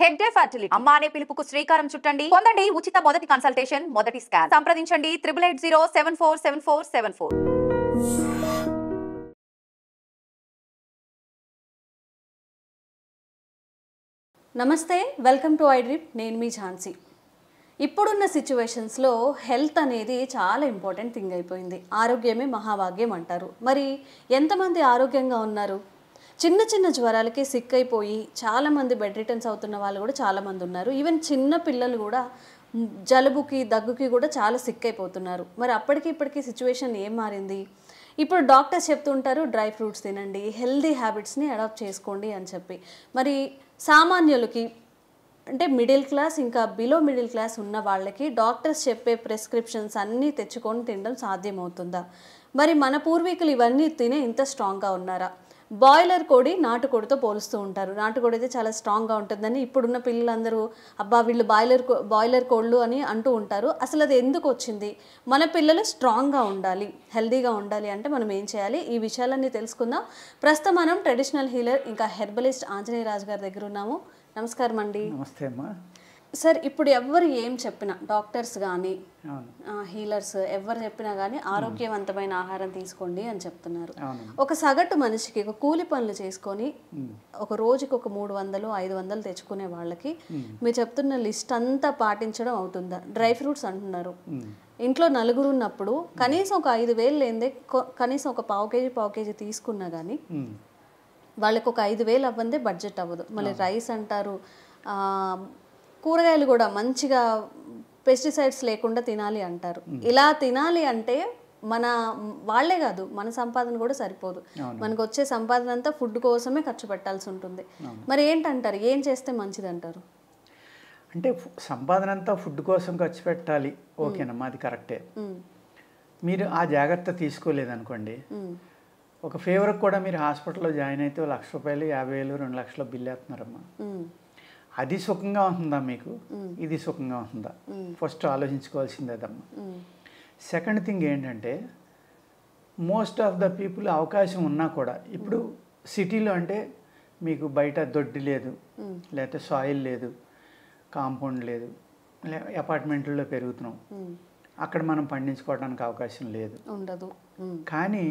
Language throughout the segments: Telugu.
హెడ్ డే ఫర్టిలిటీ అమ్మ అనే పిలుపుకు శ్రీకారం చుట్టండి. పొందండి ఉచిత మొదటి కన్సల్టేషన్, మొదటి స్కాన్. సంప్రదించండి 8880747474. నమస్తే, వెల్కమ్ టు ఐడ్రిప్. నేను మీ ఝాన్సీ. ఇప్పుడున్న సిచ్యువేషన్స్లో హెల్త్ అనేది చాలా ఇంపార్టెంట్ థింగ్ అయిపోయింది. ఆరోగ్యమే మహాభాగ్యం అంటారు. మరి ఎంతమంది ఆరోగ్యంగా ఉన్నారు? చిన్న చిన్న జ్వరాలకి సిక్ అయిపోయి చాలామంది బెడ్ రిటర్న్స్ అవుతున్న వాళ్ళు కూడా చాలామంది ఉన్నారు. ఈవెన్ చిన్న పిల్లలు కూడా జలుబుకి దగ్గుకి కూడా చాలా సిక్ అయిపోతున్నారు. మరి అప్పటికి ఇప్పటికీ సిచ్యువేషన్ ఏం మారింది? ఇప్పుడు డాక్టర్స్ చెప్తుంటారు డ్రై ఫ్రూట్స్ తినండి, హెల్దీ హ్యాబిట్స్ని అడాప్ట్ చేసుకోండి అని చెప్పి. మరి సామాన్యులకి అంటే మిడిల్ క్లాస్ ఇంకా బిలో మిడిల్ క్లాస్ ఉన్న వాళ్ళకి డాక్టర్స్ చెప్పే ప్రిస్క్రిప్షన్స్ అన్నీ తెచ్చుకొని తినడం సాధ్యమవుతుందా? మరి మన పూర్వీకులు ఇవన్నీ తినే ఇంత స్ట్రాంగ్గా ఉన్నారా? బాయిలర్ కోడి నాటుకోడితో పోలుస్తూ ఉంటారు. నాటుకోడి అయితే చాలా స్ట్రాంగ్గా ఉంటుందని ఇప్పుడున్న పిల్లలందరూ అబ్బా వీళ్ళు బాయిలర్ కోళ్ళు అని అంటూ ఉంటారు. అసలు అది ఎందుకు వచ్చింది? మన పిల్లలు స్ట్రాంగ్గా ఉండాలి, హెల్దీగా ఉండాలి అంటే మనం ఏం చేయాలి? ఈ విషయాలన్నీ తెలుసుకుందాం. ప్రస్తుతం మనం ట్రెడిషనల్ హీలర్ ఇంకా హెర్బలిస్ట్ ఆంజనేయ రాజు గారి దగ్గర ఉన్నాము. నమస్కారం అండి. నమస్తే అమ్మా. సార్, ఇప్పుడు ఎవరు ఏం చెప్పినా, డాక్టర్స్ కానీ హీలర్స్ ఎవరు చెప్పినా కానీ ఆరోగ్యవంతమైన ఆహారం తీసుకోండి అని చెప్తున్నారు. ఒక సగటు మనిషికి ఒక కూలి పనులు చేసుకొని ఒక రోజుకి ఒక 300-500 తెచ్చుకునే వాళ్ళకి మీరు చెప్తున్న లిస్ట్ అంతా పాటించడం అవుతుందా? డ్రై ఫ్రూట్స్ అంటున్నారు. ఇంట్లో నలుగురు ఉన్నప్పుడు కనీసం ఒక 5,000 లేదే కనీసం ఒక పావు కేజీ తీసుకున్నా కానీ వాళ్ళకి ఒక 5,000 అవ్వందే బడ్జెట్ అవ్వదు. మళ్ళీ రైస్ అంటారు. కూరగాయలు కూడా మంచిగా పెస్టిసైడ్స్ లేకుండా తినాలి అంటారు. ఇలా తినాలి అంటే మన వాళ్లే కాదు, మన సంపాదన కూడా సరిపోదు. మనకు వచ్చే సంపాదన అంతా ఫుడ్ కోసమే ఖర్చు పెట్టాల్సి ఉంటుంది. మరి ఏంటంటారు, ఏం చేస్తే మంచిది అంటారు? అంటే సంపాదన అంతా ఫుడ్ కోసం ఖర్చు పెట్టాలి, ఓకేనమ్మా, అది కరెక్టే. మీరు ఆ జాగ్రత్త తీసుకోలేదనుకోండి, ఒక ఫీవర్కి కూడా మీరు హాస్పిటల్లో జాయిన్ అయితే ₹1,00,000, 50,000, 2,00,000 బిల్లు వేస్తున్నారమ్మా. అది సుఖంగా ఉంటుందా మీకు? ఇది సుఖంగా ఉంటుందా? ఫస్ట్ ఆలోచించుకోవాల్సింది అదమ్మా. సెకండ్ థింగ్ ఏంటంటే, మోస్ట్ ఆఫ్ ద పీపుల్ అవకాశం ఉన్నా కూడా ఇప్పుడు సిటీలో అంటే మీకు బయట దొడ్డి లేదు, లేకపోతే సాయిల్ లేదు, కాంపౌండ్ లేదు, అపార్ట్మెంట్లో పెరుగుతున్నాం, అక్కడ మనం పండించుకోవడానికి అవకాశం లేదు, ఉండదు. కానీ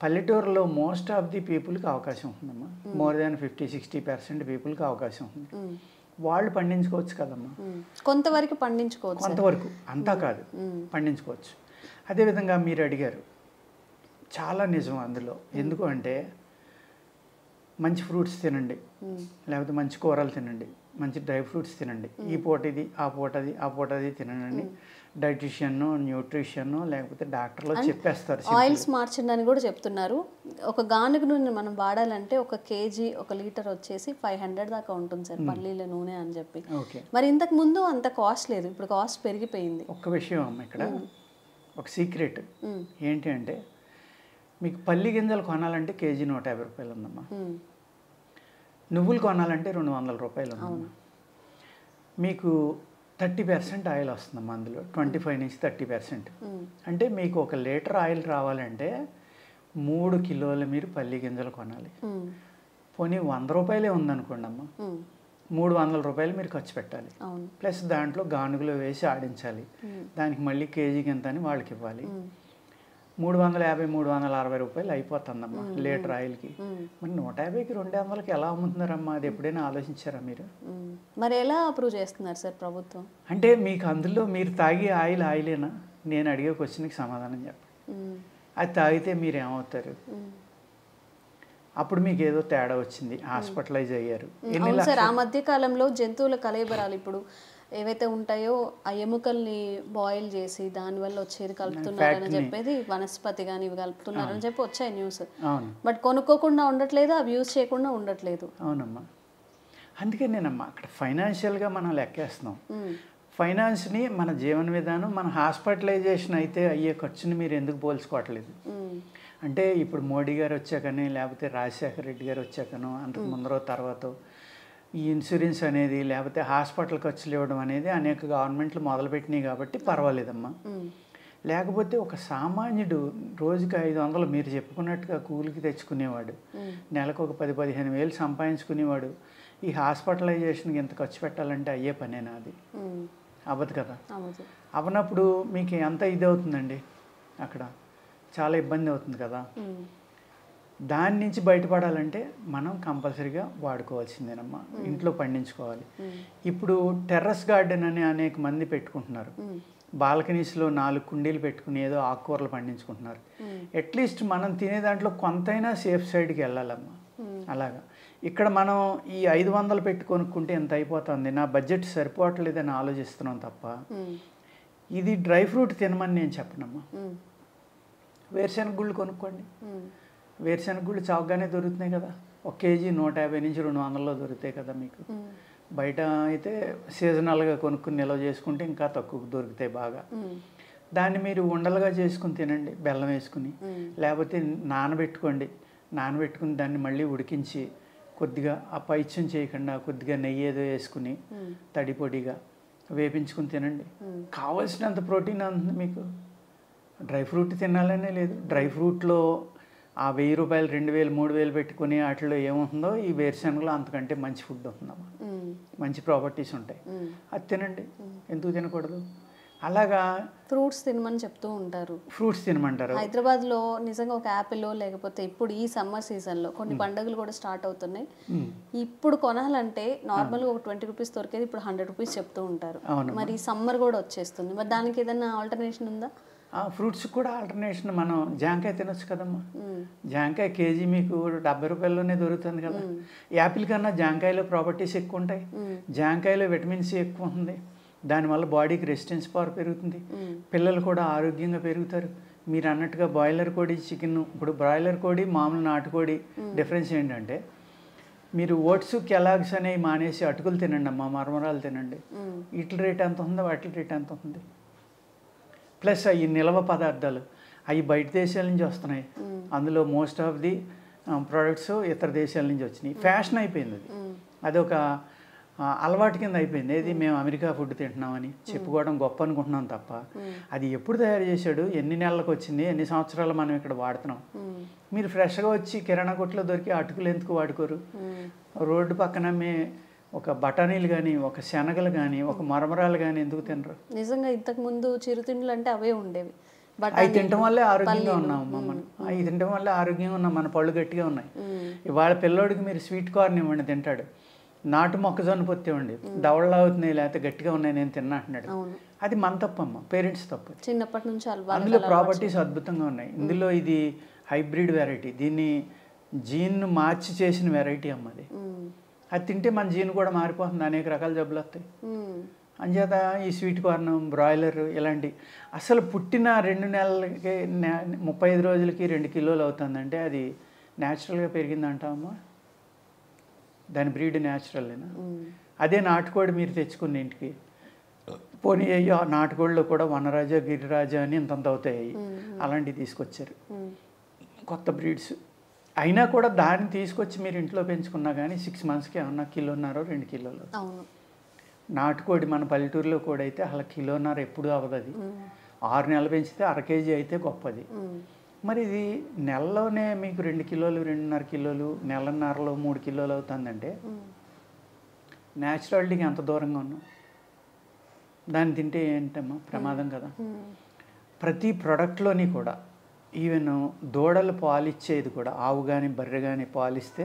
పల్లెటూరులో మోస్ట్ ఆఫ్ ది పీపుల్కి అవకాశం ఉందమ్మా. మోర్ దాన్ 50-60% పీపుల్కి అవకాశం ఉంది. వాళ్ళు పండించుకోవచ్చు కదమ్మా. కొంతవరకు పండించుకోవచ్చు, కొంతవరకు, అంతా కాదు, పండించుకోవచ్చు. అదేవిధంగా మీరు అడిగారు, చాలా నిజం అందులో. ఎందుకు అంటే మంచి ఫ్రూట్స్ తినండి, లేకపోతే మంచి కూరలు తినండి, మంచి డ్రై ఫ్రూట్స్ తినండి, ఈ పూట ఇది, ఆ పూట అది తినండి డైటీషియన్, న్యూట్రిషన్ లేకపోతే డాక్టర్లు చెప్పేస్తారు. ఆయిల్స్ మార్చండి అని కూడా చెప్తున్నారు. ఒక గానుగ నూనె మనం వాడాలంటే 1 కేజీ 1 లీటర్ వచ్చేసి 500 దాకా ఉంటుంది సార్, పల్లీల నూనె అని చెప్పి. మరి ఇంతకు ముందు అంత కాస్ట్ లేదు, ఇప్పుడు కాస్ట్ పెరిగిపోయింది. ఒక్క విషయం అమ్మ, ఇక్కడ ఒక సీక్రెట్ ఏంటి అంటే, మీకు పల్లి గింజలు కొనాలంటే కేజీ ₹150 ఉందమ్మా. నువ్వులు కొనాలంటే ₹200 ఉందమ్మా. మీకు 30% ఆయిల్ వస్తుందమ్మా అందులో, 25-30%. అంటే మీకు 1 లీటర్ ఆయిల్ రావాలంటే 3 కిలోల మీరు పల్లి గింజలు కొనాలి. పోనీ ₹100 ఉందనుకోండి అమ్మా, ₹300 మీరు ఖర్చు పెట్టాలి. ప్లస్ దాంట్లో గానుగులో వేసి ఆడించాలి, దానికి మళ్ళీ కేజీకి ఎంత అని వాళ్ళకి ఇవ్వాలి. ₹350-360 అయిపోతుందమ్మా లీటర్ ఆయిల్కి. మరి 150కి 200కి ఎలా అమ్ముతున్నారమ్మా? అది ఎప్పుడైనా ఆలోచించారా మీరు? మరి ఎలా అప్రూవ్ చేస్తున్నారు సార్ ప్రభుత్వం? అంటే మీకు అందులో మీరు తాగే ఆయిలేనా? నేను అడిగే క్వశ్చన్కి సమాధానం చెప్పండి. అది తాగితే మీరు ఏమవుతారు? అప్పుడు మీకు ఏదో తేడా వచ్చింది, హాస్పిటలైజ్ అయ్యారు. సార్, ఆ మధ్య కాలంలో జంతువుల కలయిబరాలు ఇప్పుడు ఏవైతే ఉంటాయో ఆ ఎముకల్ని బాయిల్ చేసి దానివల్ల వచ్చేది కలుపుతున్నారని చెప్పేది, వనస్పతి కానీ ఇవి కలుపుతున్నారని చెప్పి వచ్చాయి న్యూస్. బట్ కొనుక్కోకుండా ఉండట్లేదు, అవి యూజ్ చేయకుండా ఉండట్లేదు. అవునమ్మా, అందుకే నేనమ్మా అక్కడ ఫైనాన్షియల్గా మనం లెక్కేస్తున్నాం. ఫైనాన్స్ని మన జీవన విధానం, మన హాస్పిటలైజేషన్ అయితే అయ్యే ఖర్చుని మీరు ఎందుకు పోల్చుకోవట్లేదు? అంటే ఇప్పుడు మోడీ గారు వచ్చాకని, లేకపోతే రాజశేఖర రెడ్డి గారు వచ్చాకనో, అంతకు ముందరో తర్వాత ఈ ఇన్సూరెన్స్ అనేది, లేకపోతే హాస్పిటల్ ఖర్చులు ఇవ్వడం అనేది అనేక గవర్నమెంట్లు మొదలుపెట్టినాయి కాబట్టి పర్వాలేదమ్మా. లేకపోతే ఒక సామాన్యుడు రోజుకి 500 మీరు చెప్పుకున్నట్టుగా కూలికి తెచ్చుకునేవాడు, నెలకు ఒక 10-15 వేలు సంపాదించుకునేవాడు, ఈ హాస్పిటలైజేషన్కి ఎంత ఖర్చు పెట్టాలంటే అయ్యే పనేనా అది? అవ్వదు కదా. అవనప్పుడు మీకు ఎంత ఇది అవుతుందండి, అక్కడ చాలా ఇబ్బంది అవుతుంది కదా. దాని నుంచి బయటపడాలంటే మనం కంపల్సరీగా వాడుకోవాల్సిందేనమ్మా, ఇంట్లో పండించుకోవాలి. ఇప్పుడు టెర్రస్ గార్డెన్ అని అనేక మంది పెట్టుకుంటున్నారు, బాల్కనీస్లో 4 కుండీలు పెట్టుకుని ఏదో ఆకుకూరలు పండించుకుంటున్నారు. అట్లీస్ట్ మనం తినే దాంట్లో కొంతైనా సేఫ్ సైడ్కి వెళ్ళాలమ్మా. అలాగా ఇక్కడ మనం ఈ 500 పెట్టి కొనుక్కుంటే ఎంత అయిపోతుంది, నా బడ్జెట్ సరిపోవట్లేదని ఆలోచిస్తున్నాం తప్ప ఇది డ్రై ఫ్రూట్ తినమని నేను చెప్పనమ్మా. వేరుశెనగ గుళ్ళు కొనుక్కోండి, వేరుశెనగ గుళ్ళు చౌకగానే దొరుకుతున్నాయి కదా. 1 కేజీ 150 నుంచి 200లో దొరుకుతాయి కదా మీకు. బయట అయితే సీజనల్గా కొనుక్కుని నిల్వ చేసుకుంటే ఇంకా తక్కువ దొరుకుతాయి బాగా. దాన్ని మీరు ఉండలుగా చేసుకుని తినండి, బెల్లం వేసుకుని. లేకపోతే నానబెట్టుకుని దాన్ని మళ్ళీ ఉడికించి కొద్దిగా ఆ పైత్యం చేయకుండా కొద్దిగా నెయ్యి ఏదో వేసుకుని తడి పొడిగా వేపించుకుని తినండి. కావలసినంత ప్రోటీన్ అందుతుంది మీకు. డ్రై ఫ్రూట్ తినాలనే లేదు, డ్రై ఫ్రూట్లో ఆ 1000 రూపాయలు 2000 3000 పెట్టుకుని వాటిలో ఏముంటుందో ఈ వేరుశెనగలో అంతకంటే మంచి ఫుడ్ ఉంటుందమ్మా, మంచి ప్రాపర్టీస్ ఉంటాయి, అది తినండి. ఎందుకు తినకూడదు? అలాగా ఫ్రూట్స్ తినమని చెప్తూ ఉంటారు, ఫ్రూట్స్ తినమంటారు. హైదరాబాద్లో నిజంగా ఒక యాపిల్ లేకపోతే ఇప్పుడు ఈ సమ్మర్ సీజన్లో కొన్ని పండుగలు కూడా స్టార్ట్ అవుతున్నాయి. ఇప్పుడు కొనాలంటే నార్మల్గా ఒక 20 రూపీస్ దొరికేది ఇప్పుడు 100 రూపీస్ చెప్తూ ఉంటారు. మరి సమ్మర్ కూడా వచ్చేస్తుంది, మరి దానికి ఏదైనా ఆల్టర్నేషన్ ఉందా? ఫ్రూట్స్ కూడా ఆల్టర్నేషన్ మనం జాంకాయ తినొచ్చు కదమ్మా. జాంకాయ కేజీ మీకు 70 రూపాయల్లోనే దొరుకుతుంది కదా. యాపిల్ కన్నా జాంకాయలో ప్రాపర్టీస్ ఎక్కువ ఉంటాయి, జాంకాయలో విటమిన్ సి ఎక్కువ ఉంది, దానివల్ల బాడీకి రెసిస్టెన్స్ పవర్ పెరుగుతుంది, పిల్లలు కూడా ఆరోగ్యంగా పెరుగుతారు. మీరు అన్నట్టుగా బాయిలర్ కోడి చికెన్, ఇప్పుడు బ్రాయిలర్ కోడి మామూలు నాటుకోడి డిఫరెన్స్ ఏంటంటే మీరు ఓట్స్ కెలాగ్స్ అనేవి మానేసి అటుకులు తినండి అమ్మా, మరమరాలు తినండి. వీటి రేట్ ఎంత ఉందో వాటి రేట్ ఎంత ఉంది. ప్లస్ అవి నిల్వ పదార్థాలు అవి బయట దేశాల నుంచి వస్తున్నాయి, అందులో మోస్ట్ ఆఫ్ ది ప్రోడక్ట్స్ ఇతర దేశాల నుంచి వచ్చినాయి. ఫ్యాషన్ అయిపోయింది అది, అదొక అలవాటు కింద అయిపోయింది. ఏది మేము అమెరికా ఫుడ్ తింటున్నామని చెప్పుకోవడం గొప్ప అనుకుంటున్నాం తప్ప అది ఎప్పుడు తయారు చేశాడు, ఎన్ని నెలలకు వచ్చింది, ఎన్ని సంవత్సరాలు మనం ఇక్కడ వాడుతున్నాం. మీరు ఫ్రెష్గా వచ్చి కిరాణా కొట్లో దొరికి అటుకులు ఎందుకు వాడుకోరు? రోడ్డు పక్కన ఒక బఠానీలు కానీ, ఒక శనగలు కానీ, ఒక మరమరాలు కానీ ఎందుకు తినరు? నిజంగా ఇంతకు ముందు చిరుతిండ్లు అంటే అవే ఉండేవి, అవి తినడం వల్లే ఆరోగ్యంగా ఉన్నాం మనం. అవి తినడం వల్లే ఆరోగ్యంగా ఉన్నాం, మన పళ్ళు గట్టిగా ఉన్నాయి. ఇవాళ పిల్లోడికి మీరు స్వీట్ కార్న్ ఇవ్వండి తింటాడు, నాటు మొక్కజొన్న పొత్తి ఇవ్వండి దవడలా అవుతున్నాయి లేకపోతే గట్టిగా ఉన్నాయి నేను తిన్నా అంటున్నాడు. అది మన తప్పమ్మ, పేరెంట్స్ తప్పు. చిన్నప్పటి నుంచి అందులో ప్రాపర్టీస్ అద్భుతంగా ఉన్నాయి. ఇందులో ఇది హైబ్రిడ్ వెరైటీ, దీన్ని జీన్ మార్చి చేసిన వెరైటీ అమ్మది. అది తింటే మన జీన్ కూడా మారిపోతుంది, అనేక రకాల జబ్బులు వస్తాయి. అంచేత ఈ స్వీట్ కార్న్, బ్రాయిలర్ ఇలాంటి అసలు పుట్టిన 2 నెలలకి 35 రోజులకి 2 కిలోలు అవుతుందంటే అది న్యాచురల్గా పెరిగిందంటామమ్మా, దాని బ్రీడ్ న్యాచురల్లేనా? అదే నాటుకోడి మీరు తెచ్చుకున్న ఇంటికి పోనీ అయ్యో నాటుకోడిలో కూడా వనరాజా గిరిరాజా అని ఇంతంత అవుతాయి, అలాంటివి తీసుకొచ్చారు కొత్త బ్రీడ్స్. అయినా కూడా దాన్ని తీసుకొచ్చి మీరు ఇంట్లో పెంచుకున్నా కానీ 6 మంత్స్కి ఏమన్నా 1.5 కిలో 2 కిలోలు. నాటుకోడి మన పల్లెటూరులో కూడా అయితే అలా 1.5 కిలో ఎప్పుడు అవ్వదు, అది 6 నెలలు పెంచితే 1/2 కేజీ అయితే గొప్పది. మరి ఇది నెలలోనే మీకు 2 కిలోలు 2.5 కిలోలు, నెలన్నరలో 3 కిలోలు అవుతుందంటే న్యాచురాలిటీకి ఎంత దూరంగా ఉన్నాం. దాన్ని తింటే ఏంటమ్మా ప్రమాదం కదా. ప్రతి ప్రోడక్ట్లోని కూడా ఈవెన్ దూడలు పాలిచ్చేది కూడా, ఆవు కానీ బర్రె కానీ పాలిస్తే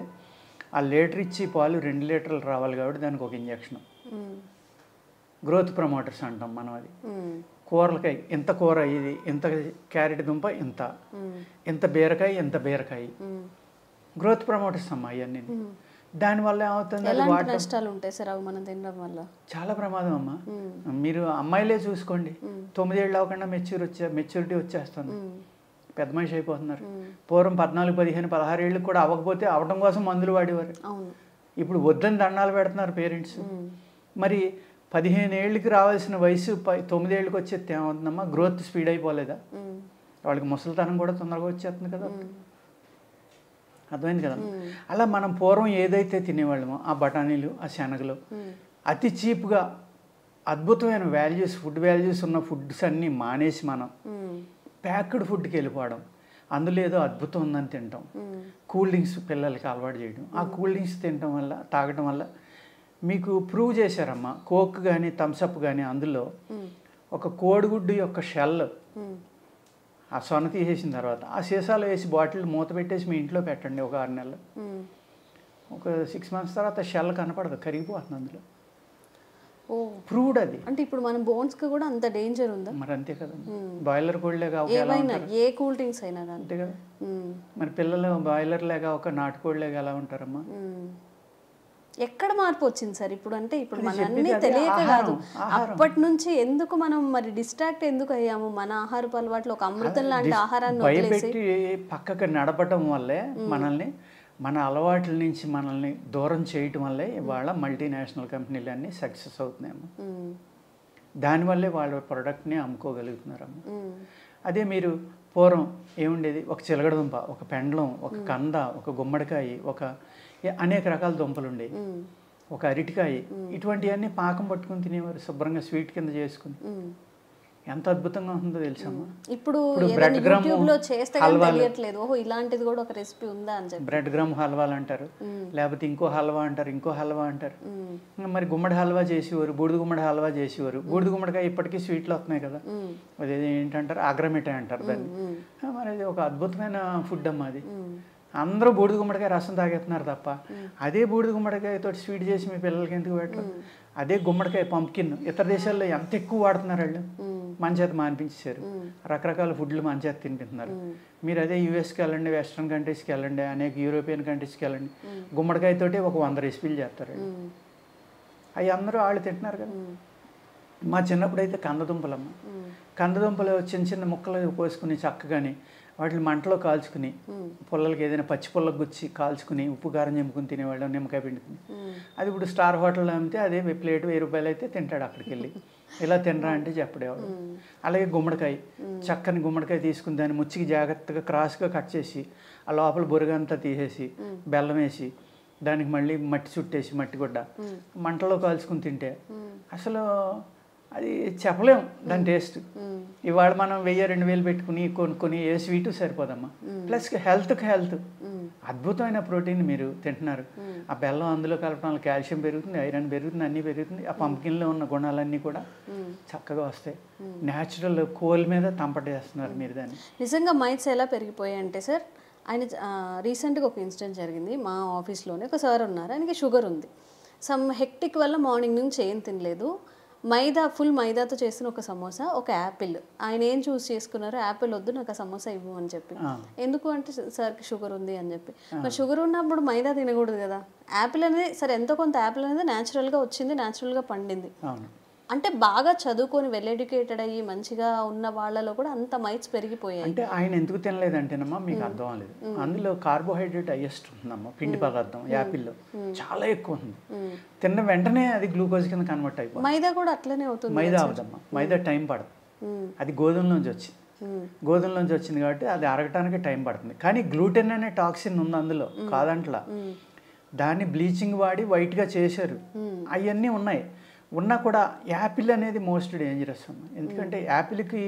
ఆ లీటర్ ఇచ్చి పాలు 2 లీటర్లు రావాలి కాబట్టి దానికి ఒక ఇంజక్షన్, గ్రోత్ ప్రమోటర్స్ అంటాం మనం. అది కూరలకాయ ఇంత కూర, ఇది ఇంత క్యారెట్ దుంప ఇంత, ఇంత బీరకాయ ఇంత బీరకాయ, గ్రోత్ ప్రమోటర్స్ అమ్మా ఇవన్నీ. దానివల్ల ఏమవుతుంది, నష్టాలు ఉంటాయి సార్ అవి మనం తినడం వల్ల. చాలా ప్రమాదం అమ్మా. మీరు అమ్మాయిలే చూసుకోండి, 9 ఏళ్ళు అవ్వకుండా మెచ్యూరిటీ వచ్చేస్తుంది, పెద్ద మనిషి అయిపోతున్నారు. పూర్వం 14, 15, 16 ఏళ్ళకి కూడా అవ్వకపోతే అవడం కోసం మందులు వాడేవారు. ఇప్పుడు వద్దని దండాలు పెడుతున్నారు పేరెంట్స్. మరి 15 ఏళ్ళకి రావాల్సిన వయసు 9 ఏళ్ళకి వచ్చేస్తే ఏమవుతుందమ్మా, గ్రోత్ స్పీడ్ అయిపోలేదా? వాళ్ళకి ముసలితనం కూడా తొందరగా వచ్చేస్తుంది కదా, అర్థమైంది కదా. అలా మనం పూర్వం ఏదైతే తినేవాళ్ళమో ఆ బఠానీలు, ఆ శనగలు అతి చీప్గా అద్భుతమైన వాల్యూస్, ఫుడ్ వాల్యూస్ ఉన్న ఫుడ్స్ అన్నీ మానేసి మనం ప్యాక్డ్ ఫుడ్కి వెళ్ళిపోవడం, అందులో ఏదో అద్భుతం ఉందని తినటం, కూల్ డ్రింక్స్ పిల్లలకి అలవాటు చేయడం, ఆ కూల్ డ్రింక్స్ తాగటం వల్ల మీకు ప్రూవ్ చేశారమ్మా, కోక్ కానీ థమ్సప్ కానీ అందులో ఒక కోడిగుడ్డు యొక్క షెల్ ఆ సొన తీసేసిన తర్వాత ఆ సీసాలో వేసి బాటిల్ మూత పెట్టేసి మీ ఇంట్లో పెట్టండి ఒక 6 నెలలు. ఒక 6 months తర్వాత షెల్ కనపడదు, కరిగిపోతుంది అందులో. ఓ ప్రూవ్డ్ అది. అంటే ఇప్పుడు మన బోన్స్కి కూడా అంత డేంజర్ ఉందా? మరి అంతే కదా, బాయిలర్ కోడిలేగా ఏవైనా ఏ కూల్ డ్రింక్స్ అయినా కానీ అంతే కదా. మరి పిల్లలు బాయిలర్ లేక ఒక నాటుకోడిలేగా ఎలా ఉంటారమ్మా? ఎక్కడ మార్పు వచ్చింది సార్ ఇప్పుడు? అంటే ఇప్పుడు మన అన్ని తెలియక కాదు, అప్పటి నుంచి ఎందుకు మనం మరి డిస్ట్రాక్ట్ ఎందుకు అయ్యాము? మన ఆహారపు అలవాట్లు ఒక అమృతం లాంటి ఆహారాన్ని భయపెట్టి పక్కకి నడపటం వల్లే మనల్ని, మన అలవాట్ల నుంచి మనల్ని దూరం చేయటం వల్లే ఇవాళ మల్టీనేషనల్ కంపెనీలు అన్నీ సక్సెస్ అవుతున్నాయమ్మా. దానివల్లే వాళ్ళ ప్రోడక్ట్ని అమ్ముకోగలుగుతున్నారమ్మా. అదే మీరు పూర్వం ఏముండేది, ఒక చిలగడదుంప, ఒక పెండలం, ఒక కంద, ఒక గుమ్మడికాయ, ఒక అనేక రకాల దుంపలు ఉండేవి, ఒక అరటికాయ, ఇటువంటివన్నీ పాకం పట్టుకుని తినేవారు శుభ్రంగా స్వీట్ కింద చేసుకుని. ఎంత అద్భుతంగా ఉందో తెలుసమ్మా. ఇప్పుడు బ్రెడ్ గ్రామ్ తెలియట్లేదు, ఓహో ఇలాంటిది కూడా ఒక రెసిపీ ఉందా అని చెప్పి. బ్రెడ్ గ్రామ్ హల్వాలు అంటారు, లేకపోతే ఇంకో హల్వా అంటారు, ఇంకో హల్వా అంటారు. మరి గుమ్మడి హల్వా చేసేవారు, బూడిద గుమ్మడి హల్వా చేసేవారు. బూడిద గుమ్మడికాయ ఇప్పటికీ స్వీట్లు వస్తున్నాయి కదా, అది ఏంటంటారు, ఆగ్రమిఠాయి అంటారు దాన్ని. మరి అది ఒక అద్భుతమైన ఫుడ్ అమ్మా అది. అందరూ బూడిద గుమ్మడికాయ రసం తాగేస్తున్నారు తప్ప అదే బూడిద గుమ్మడికాయతో స్వీట్ చేసి మీ పిల్లలకి ఎందుకు పెట్టరు? అదే గుమ్మడికాయ పంప్కిన్ ఇతర దేశాల్లో ఎంత ఎక్కువ వాడుతున్నారు వాళ్ళు, మన చేత మానిపించేశారు. రకరకాల ఫుడ్లు మన చేత తింటున్నారు. మీరు అదే యూఎస్కి వెళ్ళండి, వెస్ట్రన్ కంట్రీస్కి వెళ్ళండి, అనేక యూరోపియన్ కంట్రీస్కి వెళ్ళండి, గుమ్మడికాయతోటి ఒక 100 రెసిపీలు చేస్తారు. అవి అందరూ వాళ్ళు తింటున్నారు కదా. మా చిన్నప్పుడు అయితే కందదుంపలమ్మ, కందదుంపలు చిన్న చిన్న ముక్కలు కోసుకుని చక్కగాని వాటిని మంటలో కాల్చుకుని, పుల్లలకి ఏదైనా పచ్చి పుల్లకు గుచ్చి కాల్చుకుని ఉప్పు కారం చెంపుకుని తినేవాళ్ళం, నిమ్మకాయ పిండుకుని. అది ఇప్పుడు స్టార్ హోటల్లో అమ్మితే అదే ప్లేట్ 1000 రూపాయలు అయితే తింటాడు అక్కడికి వెళ్ళి. ఇలా తినరా అంటే చెప్పడేవాడు. అలాగే గుమ్మడికాయ, చక్కని గుమ్మడికాయ తీసుకుని దాన్ని ముచ్చికి జాగ్రత్తగా క్రాస్గా కట్ చేసి ఆ లోపల బురగంతా తీసేసి బెల్లం వేసి దానికి మళ్ళీ మట్టి చుట్టేసి మట్టి గుడ్డ మంటలో కాల్చుకుని తింటే అసలు అది చెప్పలేం దాని టేస్ట్. ఇవాళ మనం 1000-2000 పెట్టుకుని కొనుక్కొని ఏ స్వీటు సరిపోదమ్మా. ప్లస్ హెల్త్కి హెల్త్, అద్భుతమైన ప్రోటీన్ మీరు తింటున్నారు. ఆ బెల్లం అందులో కలపడం వల్ల కాల్షియం పెరుగుతుంది, ఐరన్ పెరుగుతుంది, అన్నీ పెరుగుతుంది. ఆ పంప్కిన్లో ఉన్న గుణాలన్నీ కూడా చక్కగా వస్తాయి. న్యాచురల్ కోల్ మీద తంపటేస్తున్నారు మీరు దాన్ని. నిజంగా మైట్స్ ఎలా పెరిగిపోయాయి అంటే సార్, ఆయన రీసెంట్గా ఒక ఇన్సిడెంట్ జరిగింది. మా ఆఫీస్లోనే ఒక సార్ ఉన్నారు, ఆయనకి షుగర్ ఉంది. సమ్ హెక్టిక్ వల్ల మార్నింగ్ నుంచి ఏం తినలేదు. ఫుల్ మైదాతో చేసిన ఒక సమోసా, ఒక యాపిల్. ఆయన ఏం చూస్ చేసుకున్నారు, యాపిల్ వద్దు నాకు ఆ సమోసా ఇవ్వు అని చెప్పి. ఎందుకు అంటే సార్కి షుగర్ ఉంది అని చెప్పి. మరి షుగర్ ఉన్నప్పుడు మైదా తినకూడదు కదా. యాపిల్ అనేది సరే ఎంతో కొంత యాపిల్ అనేది న్యాచురల్గా వచ్చింది, న్యాచురల్గా పండింది. అంటే బాగా చదువుకొని వెల్ ఎడ్యుకేటెడ్ అయ్యి మంచిగా ఉన్న వాళ్ళలో కూడా అంత మైట్స్ పెరిగిపోయాయి. అంటే ఆయన ఎందుకు తినలేదంటేనమ్మా మీకు అర్థం అవ్వలేదు. అందులో కార్బోహైడ్రేట్ హైయెస్ట్ ఉంటుందమ్మా, పిండి పదార్థం యాపిల్లో చాలా ఎక్కువ ఉంది. తిన్న వెంటనే అది గ్లూకోజ్ కింద కన్వర్ట్ అయిపోతుంది. మైదా కూడా అట్లనే అవుతుంది. మైదా అవదమ్మా, మైదా టైం పడదు. అది గోధుమలోంచి వచ్చింది, గోధుమలోంచి వచ్చింది కాబట్టి అది అరగటానికి టైం పడుతుంది. కానీ గ్లూటెన్ అనే టాక్సిన్ ఉంది అందులో, కాదంట్లా. దాన్ని బ్లీచింగ్ వాడి వైట్గా చేశారు, అవన్నీ ఉన్నాయి. ఉన్నా కూడా యాపిల్ అనేది మోస్ట్ డేంజరస్ అమ్మా. ఎందుకంటే యాపిల్కి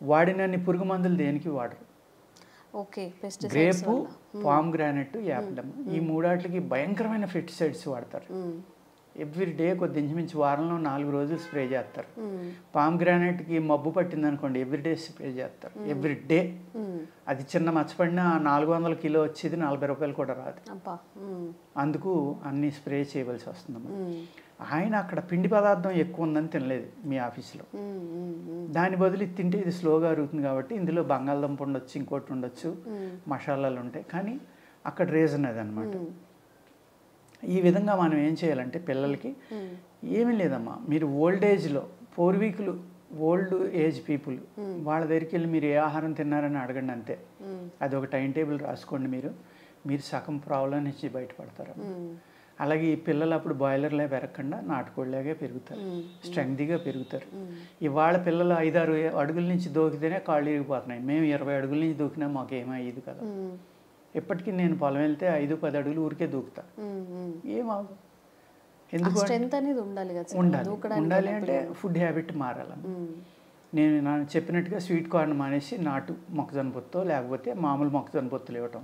వాడినన్ని పురుగు మందులు దేనికి వాడరు. Okay, grape, palm granite, Apple అమ్మ, ఈ మూడాట్లకి భయంకరమైన పెస్టిసైడ్స్ వాడతారు. ఎవ్రీ డే కొద్ది ఇంచుమించు వారంలో 4 రోజులు స్ప్రే చేస్తారు. పామ్ గ్రానైట్కి మబ్బు పట్టింది అనుకోండి, ఎవ్రీ డే స్ప్రే చేస్తారు, ఎవ్రీ డే. అది చిన్న మచ్చపడిన 400 కిలో వచ్చేది 40 రూపాయలు కూడా రాదు. అందుకు అన్ని స్ప్రే చేయవలసి వస్తుందమ్మా. ఆయన అక్కడ పిండి పదార్థం ఎక్కువ ఉందని తినలేదు మీ ఆఫీస్లో. దాని బదులు ఇది తింటే ఇది స్లోగా అరుగుతుంది కాబట్టి ఇందులో బంగాళదుంప ఉండొచ్చు, ఇంకోటి ఉండొచ్చు, మసాలాలు ఉంటాయి. కానీ అక్కడ రీజన్ అది అనమాట. ఈ విధంగా మనం ఏం చేయాలంటే పిల్లలకి ఏమీ లేదమ్మా, మీరు ఓల్డ్ ఏజ్లో పూర్వీకులు, ఓల్డ్ ఏజ్ పీపుల్ వాళ్ళ దగ్గరికి వెళ్ళి మీరు ఏ ఆహారం తిన్నారని అడగండి అంతే. అది ఒక టైం టేబుల్ రాసుకోండి. మీరు సగం ప్రాబ్లం నుంచి బయటపడతారు. అలాగే ఈ పిల్లలు అప్పుడు బాయిలర్లే పెరగకుండా నాటుకోళ్ళలాగే పెరుగుతారు, స్ట్రెంగ్తీగా పెరుగుతారు. ఇవాళ పిల్లలు 5-6 అడుగుల నుంచి దూకితేనే కాళ్ళు ఇరిగిపోతున్నాయి. మేము 20 అడుగుల నుంచి దూకినా మాకు ఏమయ్యేది కదా. ఎప్పటికీ నేను పొలం వెళ్తే 5-10 అడుగులు ఊరికే దూకుతా, ఏమవు. ఎందుకు ఉండాలి అంటే ఫుడ్ హ్యాబిట్ మారాలి. నేను చెప్పినట్టుగా స్వీట్ కార్న్ మానేసి నాటు మొక్కజొన్న పొత్తు, లేకపోతే మామూలు మొక్కజొన్న పొత్తులు ఇవ్వటం.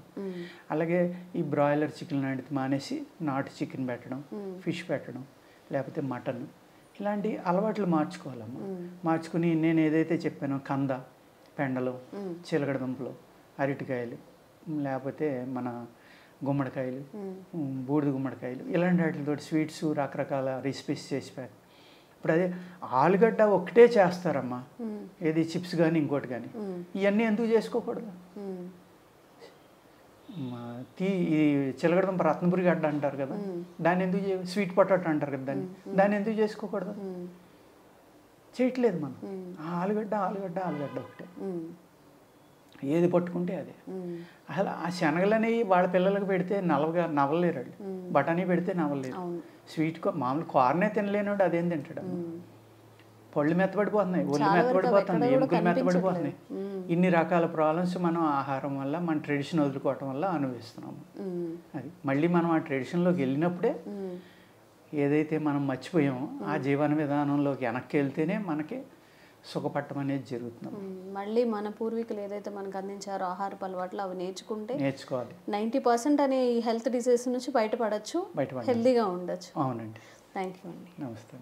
అలాగే ఈ బ్రాయిలర్ చికెన్ లాంటిది మానేసి నాటు చికెన్ పెట్టడం, ఫిష్ పెట్టడం, లేకపోతే మటన్, ఇలాంటి అలవాట్లు మార్చుకోవాలమ్మా. మార్చుకుని నేను ఏదైతే చెప్పానో కంద, పెండలు, చిలకడ దుంపలు, అరటికాయలు, లేకపోతే మన గుమ్మడికాయలు, బూడిద గుమ్మడికాయలు, ఇలాంటి వాటితో స్వీట్స్, రకరకాల రెసిపీస్ చేసి పెట్టాను. ఇప్పుడు అదే ఆలుగడ్డ ఒకటే చేస్తారమ్మా, ఏది చిప్స్ కానీ ఇంకోటి కానీ, ఇవన్నీ ఎందుకు చేసుకోకూడదు? ఈ చిలకడదుంప రత్నపురి గడ్డ అంటారు కదా, దాన్ని ఎందుకు స్వీట్ పొటాటో అంటారు కదా, దాన్ని ఎందుకు చేసుకోకూడదు? చేయట్లేదు మనం. ఆలుగడ్డ ఆలుగడ్డ ఆలుగడ్డ ఒకటే, ఏది పట్టుకుంటే అదే. అసలు ఆ శనగలు అనేవి వాళ్ళ పిల్లలకు పెడితే నవ్వలేరు వాళ్ళు, బఠానీ పెడితే నవ్వలేరు. స్వీట్ మామూలు కార్నే తినలేనివాడు అదేం తింటాడు? పళ్ళు మెత్తబడిపోతున్నాయి, ఒళ్ళు మెత్తబడిపోతుంది, ఎముకలు మెత్తబడిపోతున్నాయి. ఇన్ని రకాల ప్రాబ్లమ్స్ మనం ఆహారం వల్ల, మన ట్రెడిషన్ వదులుకోవటం వల్ల అనుభవిస్తున్నాము. అది మళ్ళీ మనం ఆ ట్రెడిషన్లోకి వెళ్ళినప్పుడే ఏదైతే మనం మర్చిపోయామో ఆ జీవన విధానంలోకి వెనక్కి వెళ్తేనే మనకి సుఖపట్టం అనేది జరుగుతుంది. మళ్ళీ మన పూర్వీకులు ఏదైతే మనకు అందించారో ఆహారపు అలవాట్లు అవి నేర్చుకోవాలి. 90% అనే ఈ హెల్త్ డిసీజ్ నుంచి బయటపడచ్చు, హెల్తీగా ఉండొచ్చు. అవునండి. థ్యాంక్ యూ అండి. నమస్తే.